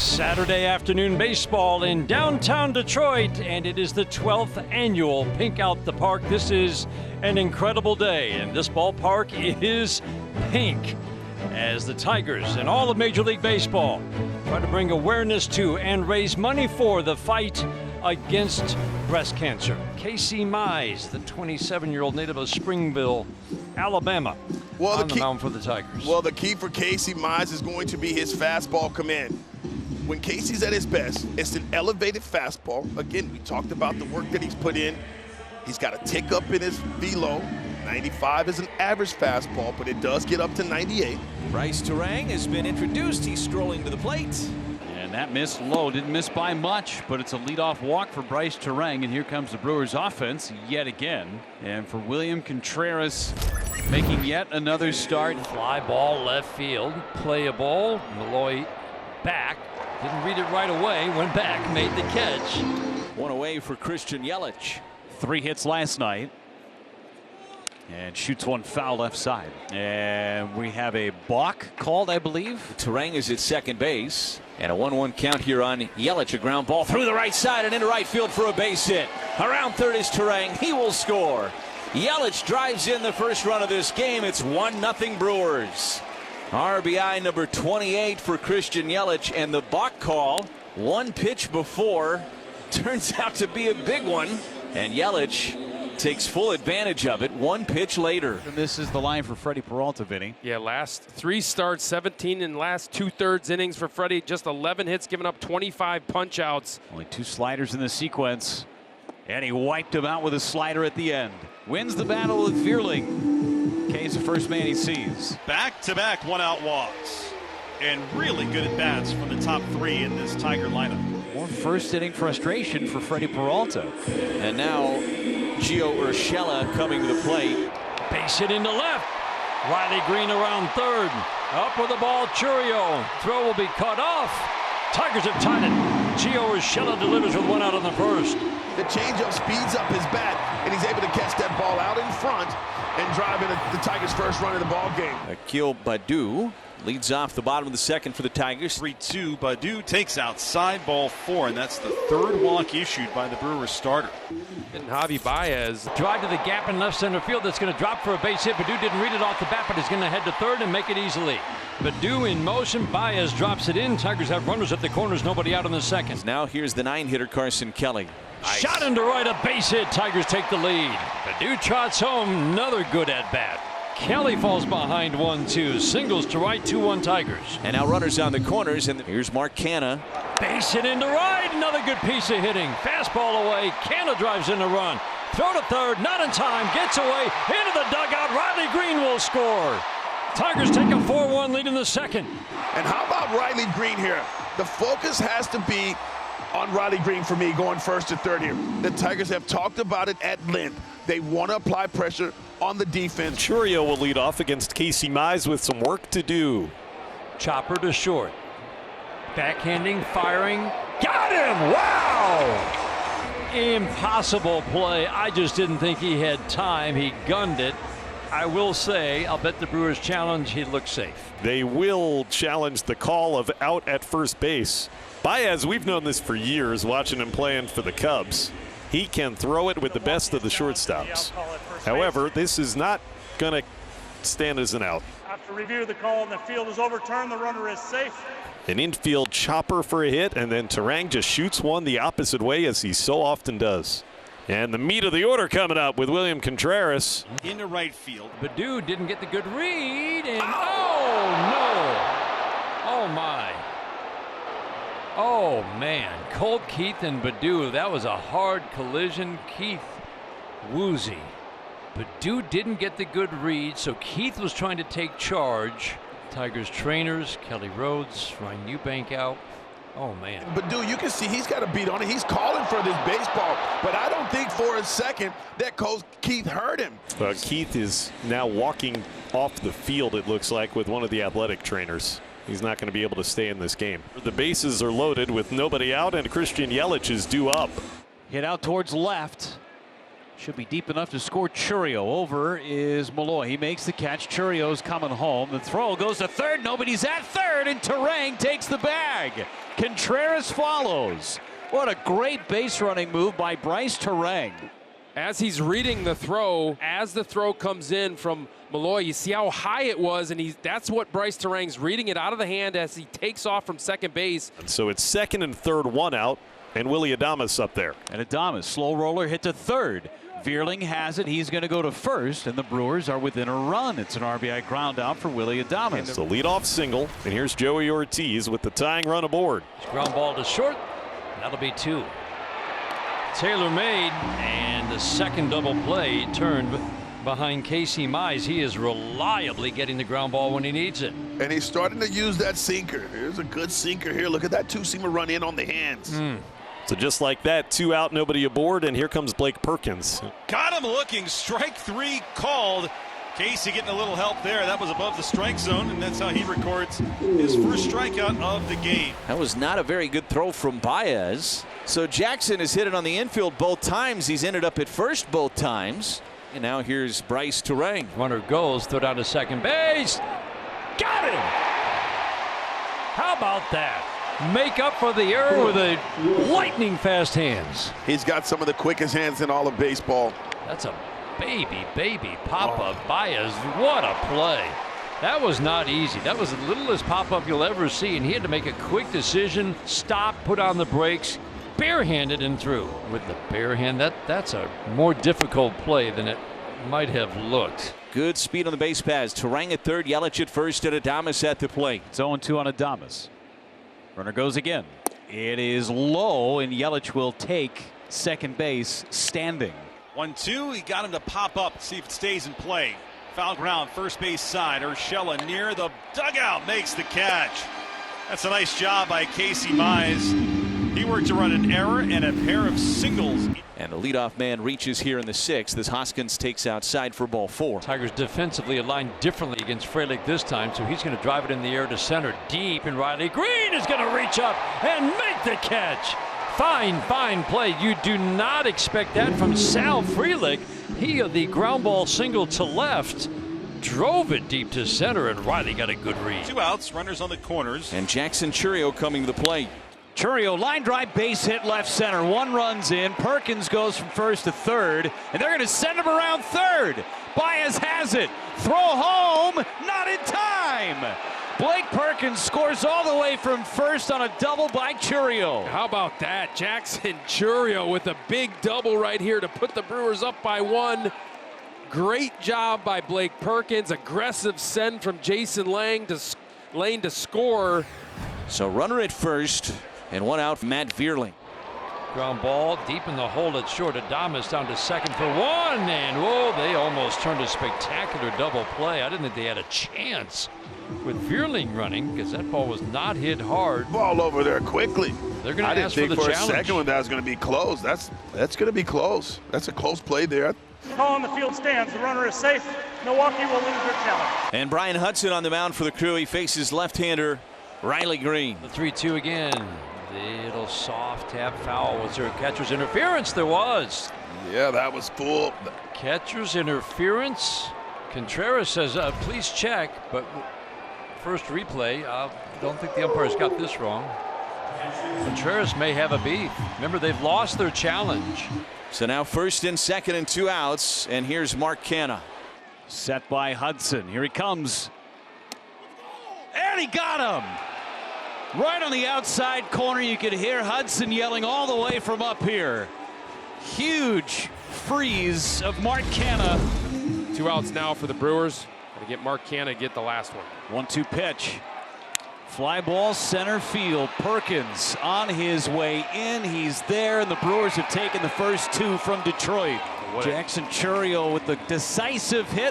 Saturday afternoon baseball in downtown Detroit, and it is the 12th annual Pink Out the Park. This is an incredible day, and this ballpark is pink as the Tigers and all of Major League Baseball try to bring awareness to and raise money for the fight against breast cancer. Casey Mize, the 27-year-old native of Springville, Alabama, on the mound for the Tigers. Well, the key for Casey Mize is going to be his fastball command. When Casey's at his best, it's an elevated fastball. Again, we talked about the work that he's put in. He's got a tick up in his velo. 95 is an average fastball, but it does get up to 98. Bryce Turang has been introduced. He's strolling to the plate. And that miss low, didn't miss by much, but it's a leadoff walk for Bryce Turang, and here comes the Brewers offense yet again. And for William Contreras, making yet another start. Fly ball left field, playable. Malloy back, didn't read it right away, went back, made the catch. One away for Christian Yelich. 3 hits last night. And shoots one foul left side. And we have a balk called, I believe. Turang is at second base. And a 1-1 count here on Yelich. A ground ball through the right side and into right field for a base hit. Around third is Turang. He will score. Yelich drives in the first run of this game. It's 1-0 Brewers. RBI number 28 for Christian Yelich, and the balk call, one pitch before, turns out to be a big one, and Yelich takes full advantage of it 1 pitch later. And this is the line for Freddie Peralta, Vinny. Yeah, last 3 starts, 17 in last 2/3 innings for Freddie. Just 11 hits, giving up 25 punch-outs. Only 2 sliders in the sequence, and he wiped him out with a slider at the end. Wins the battle with Vierling. K's the first man he sees. Back-to-back one-out walks, and really good at-bats from the top 3 in this Tiger lineup. More first-inning frustration for Freddie Peralta. And now Gio Urshela coming to the plate. Base hit into left. Riley Green around third. Up with the ball, Churio. Throw will be cut off. Tigers have tied it. Gio Urshela delivers with 1 out in the first. The changeup speeds up his bat, and he's able to catch that ball out in front and drive in the Tigers' first run of the ball game. Akil Baddoo leads off the bottom of the second for the Tigers. 3-2. Baddoo takes outside ball 4, and that's the 3rd walk issued by the Brewers starter. And Javi Baez. Drive to the gap in left center field. That's going to drop for a base hit. Baddoo didn't read it off the bat, but he's going to head to third and make it easily. Baddoo in motion. Baez drops it in. Tigers have runners at the corners. Nobody out in the second. Now here's the 9-hitter Carson Kelly. Shot into right, a base hit. Tigers take the lead. Baddoo trots home. Another good at bat. Kelly falls behind 1-2. Singles to right, 2-1 Tigers. And now runners on the corners, and here's Mark Canha. Base hit into right. Another good piece of hitting. Fastball away. Canha drives in the run. Throw to third. Not in time. Gets away. Into the dugout. Riley Green will score. Tigers take a 4-1 lead in the second. And how about Riley Green here? The focus has to be on Riley Green for me going first to third here. The Tigers have talked about it at length. They want to apply pressure on the defense. Churio will lead off against Casey Mize with some work to do. Chopper to short. Backhanding, firing. Got him! Wow! Impossible play. I just didn't think he had time. He gunned it. I will say, I'll bet the Brewers challenge, he looks safe. They will challenge the call of out at first base. Baez, we've known this for years, watching him playing for the Cubs. He can throw it with the best of the shortstops. However, this is not going to stand as an out. After review of the call and the field is overturned, the runner is safe. An infield chopper for a hit, and then Turang just shoots one the opposite way, as he so often does. And the meat of the order coming up with William Contreras. Into right field. Baddoo didn't get the good read, and oh no! Oh my! Oh man, Colt, Keith, and Baddoo. That was a hard collision. Keith woozy. Baddoo didn't get the good read, so Keith was trying to take charge. Tigers trainers, Kelly Rhodes, Ryan Eubank out. Oh man. Baddoo, you can see he's got a beat on it. He's calling for this baseball, but I don't think for a second that Coach Keith heard him. Keith is now walking off the field, it looks like, with one of the athletic trainers. He's not going to be able to stay in this game. The bases are loaded with nobody out, and Christian Yelich is due up. Hit out towards left. Should be deep enough to score. Churio. Over is Malloy. He makes the catch. Churio's coming home. The throw goes to third. Nobody's at third, and Terang takes the bag. Contreras follows. What a great base running move by Bryce Terang. As he's reading the throw, as the throw comes in from Malloy, you see how high it was, and that's what Bryce Terang's reading it out of the hand as he takes off from second base. And so it's second and third, one out, and Willie Adames up there. And Adames, slow roller, hit to third. Veerling has it. He's going to go to first, and the Brewers are within a run. It's an RBI ground out for Willie Adames. It's a leadoff single, and here's Joey Ortiz with the tying run aboard. Ground ball to short. That'll be 2. Taylor made, and the second double play turned behind Casey Mize. He is reliably getting the ground ball when he needs it. And he's starting to use that sinker. There's a good sinker here. Look at that two-seamer run in on the hands. So just like that, 2 out, nobody aboard, and here comes Blake Perkins. Got him looking. Strike 3 called. Casey getting a little help there. That was above the strike zone, and that's how he records his first strikeout of the game. That was not a very good throw from Baez. So Jackson has hit it on the infield both times. He's ended up at first both times. And now here's Bryce Terang. Runner goes, throw down to second base. Got him! How about that? Make up for the error with a lightning fast hands. He's got some of the quickest hands in all of baseball. That's a baby pop-up. Baez, what a play. That was not easy. That was the littlest pop-up you'll ever see, and he had to make a quick decision, stop, put on the brakes, barehanded and through. With the bare hand, that's a more difficult play than it might have looked. Good speed on the base paths. Terang at third, Yelich at first, and Adames at the plate. It's 0-2 on Adames. Runner goes again. It is low, and Yelich will take second base standing. 1-2. He got him to pop up. See if it stays in play. Foul ground, first base side. Urshela near the dugout makes the catch. That's a nice job by Casey Mize. He worked to run an error and a pair of singles. And the leadoff man reaches here in the 6th as Hoskins takes outside for ball 4. Tigers defensively aligned differently against Frelick this time, so he's going to drive it in the air to center deep, and Riley Green is going to reach up and make the catch. Fine play. You do not expect that from Sal Frelick. He, the ground ball single to left, drove it deep to center, and Riley got a good read. 2 outs, runners on the corners. And Jackson Churio coming to the plate. Churio, line drive, base hit left center. 1 runs in. Perkins goes from first to third, and they're going to send him around third. Baez has it. Throw home, not in time. Blake Perkins scores all the way from first on a double by Churio. How about that? Jackson Churio with a big double right here to put the Brewers up by 1. Great job by Blake Perkins. Aggressive send from Jason Lane to score. So runner at first, and 1 out, Matt Veerling. Ground ball deep in the hole at short. Adames down to second for 1, and whoa, they almost turned a spectacular double play. I didn't think they had a chance with Veerling running, because that ball was not hit hard. Ball over there quickly. They're going to ask for the challenge. I didn't think for a second when that was going to be close. That's going to be close. That's a close play there. Call on the field stands. The runner is safe. Milwaukee will lose their challenge. And Brian Hudson on the mound for the Crew. He faces left-hander Riley Green. The 3-2 again. Little soft tap foul. Was there a catcher's interference? There was. Yeah, that was full. Catcher's interference. Contreras says, please check, but first replay. Don't think the umpires got this wrong. Contreras may have a beef. Remember, they've lost their challenge. So now first and second and 2 outs, and here's Mark Canha. Set by Hudson. Here he comes. And he got him. Right on the outside corner. You could hear Hudson yelling all the way from up here. Huge freeze of Mark Canha. 2 outs now for the Brewers. Got to get Mark Canha, get the last one. 1-2 pitch. Fly ball center field. Perkins on his way in. He's there, and the Brewers have taken the first 2 from Detroit. Jackson Churio with the decisive hit.